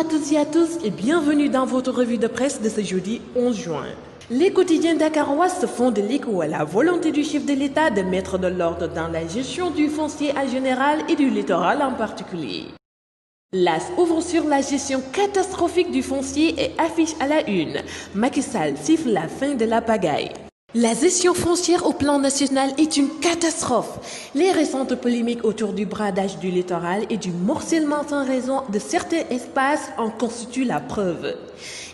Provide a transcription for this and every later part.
à toutes et à tous et bienvenue dans votre revue de presse de ce jeudi 11 juin. Les quotidiens dakarois se font de l'écho à la volonté du chef de l'État de mettre de l'ordre dans la gestion du foncier en général et du littoral en particulier. L'As ouvre sur la gestion catastrophique du foncier et affiche à la une. Macky Sall siffle la fin de la pagaille. La gestion foncière au plan national est une catastrophe. Les récentes polémiques autour du bradage du littoral et du morcellement sans raison de certains espaces en constituent la preuve.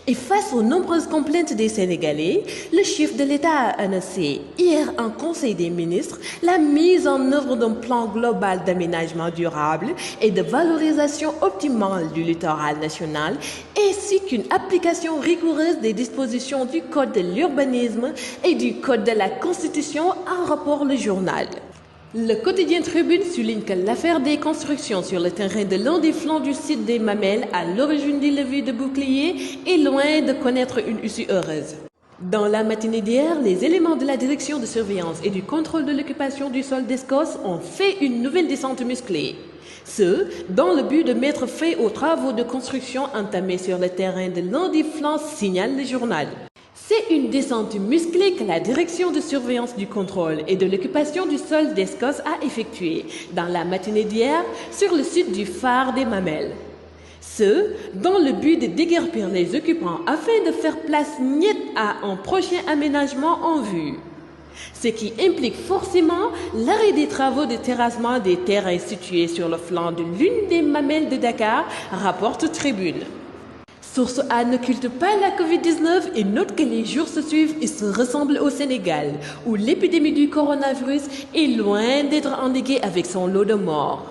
Et face aux nombreuses complaintes des Sénégalais, le chef de l'État a annoncé hier en Conseil des ministres la mise en œuvre d'un plan global d'aménagement durable et de valorisation optimale du littoral national, ainsi qu'une application rigoureuse des dispositions du Code de l'urbanisme et du Code de la Constitution en rapport le journal. Le quotidien Tribune souligne que l'affaire des constructions sur le terrain de l'un des flancs du site des Mamelles, à l'origine des levées de boucliers, est loin de connaître une issue heureuse. Dans la matinée d'hier, les éléments de la direction de surveillance et du contrôle de l'occupation du sol d'Escos ont fait une nouvelle descente musclée. Ce, dans le but de mettre fin aux travaux de construction entamés sur le terrain de l'un des flancs, signale le journal. C'est une descente musclée que la direction de surveillance du contrôle et de l'occupation du sol d'Escos a effectuée dans la matinée d'hier sur le site du phare des Mamelles. Ce, dans le but de déguerpir les occupants afin de faire place nette à un prochain aménagement en vue. Ce qui implique forcément l'arrêt des travaux de terrassement des terrains situés sur le flanc de l'une des Mamelles de Dakar, rapporte Tribune. Source A n'occulte pas la Covid-19 et note que les jours se suivent et se ressemblent au Sénégal, où l'épidémie du coronavirus est loin d'être endiguée avec son lot de morts.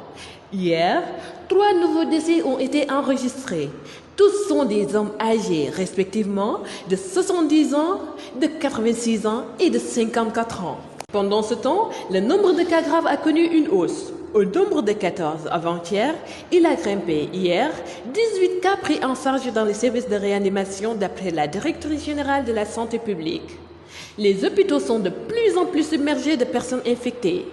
Hier, 3 nouveaux décès ont été enregistrés. Tous sont des hommes âgés, respectivement de 70 ans, de 86 ans et de 54 ans. Pendant ce temps, le nombre de cas graves a connu une hausse. Au nombre de 14 avant-hier, il a grimpé hier 18 cas pris en charge dans les services de réanimation d'après la directrice générale de la santé publique. Les hôpitaux sont de plus en plus submergés de personnes infectées.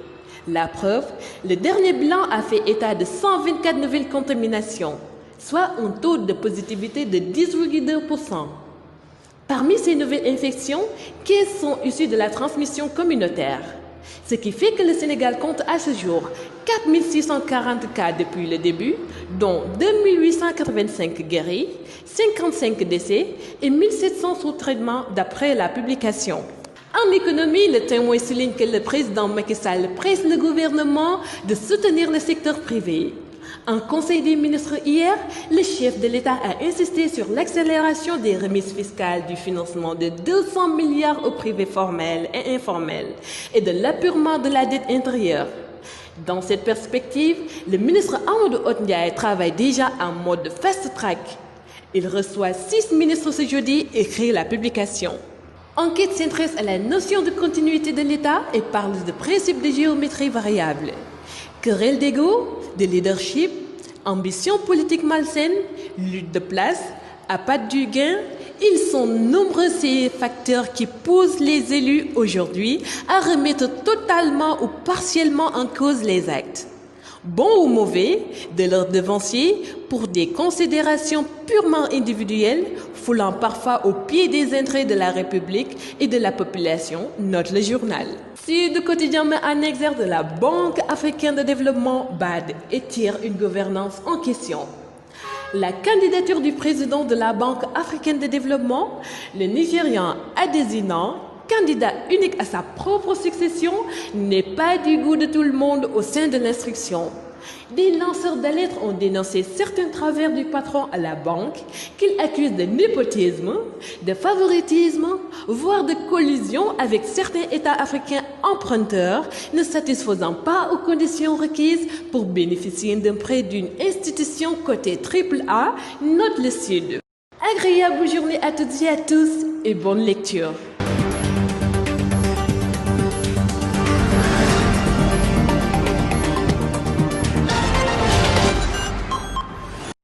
La preuve, le dernier bilan a fait état de 124 nouvelles contaminations, soit un taux de positivité de 10,2%. Parmi ces nouvelles infections, 15 sont issues de la transmission communautaire. Ce qui fait que le Sénégal compte à ce jour 4 640 cas depuis le début, dont 2 885 guéris, 55 décès et 1 700 sous traitement d'après la publication. En économie, le Témoin souligne que le président Macky Sall presse le gouvernement de soutenir le secteur privé. En Conseil des ministres hier, le chef de l'État a insisté sur l'accélération des remises fiscales du financement de 200 milliards au privé formel et informel et de l'apurement de la dette intérieure. Dans cette perspective, le ministre Amadou Hott Ndiaye travaille déjà en mode fast-track. Il reçoit 6 ministres ce jeudi et crée la publication. Enquête s'intéresse à la notion de continuité de l'État et parle de principe de géométrie variable. Querelle d'ego, de leadership, ambition politique malsaine, lutte de place, appât du gain, ils sont nombreux ces facteurs qui poussent les élus aujourd'hui à remettre totalement ou partiellement en cause les actes, bons ou mauvais, de leurs devanciers pour des considérations purement individuelles, foulant parfois au pied des intérêts de la République et de la population, note le journal. Sud Quotidien met en exergue de la Banque africaine de développement BAD et tire une gouvernance en question. La candidature du président de la Banque africaine de développement, le Nigérian Adesina, candidat unique à sa propre succession, n'est pas du goût de tout le monde au sein de l'instruction. Des lanceurs d'alerte ont dénoncé certains travers du patron à la banque qu'ils accusent de népotisme, de favoritisme, voire de collusion avec certains États africains emprunteurs ne satisfaisant pas aux conditions requises pour bénéficier d'un prêt d'une institution cotée AAA, note le Sud. Agréable journée à toutes et à tous et bonne lecture.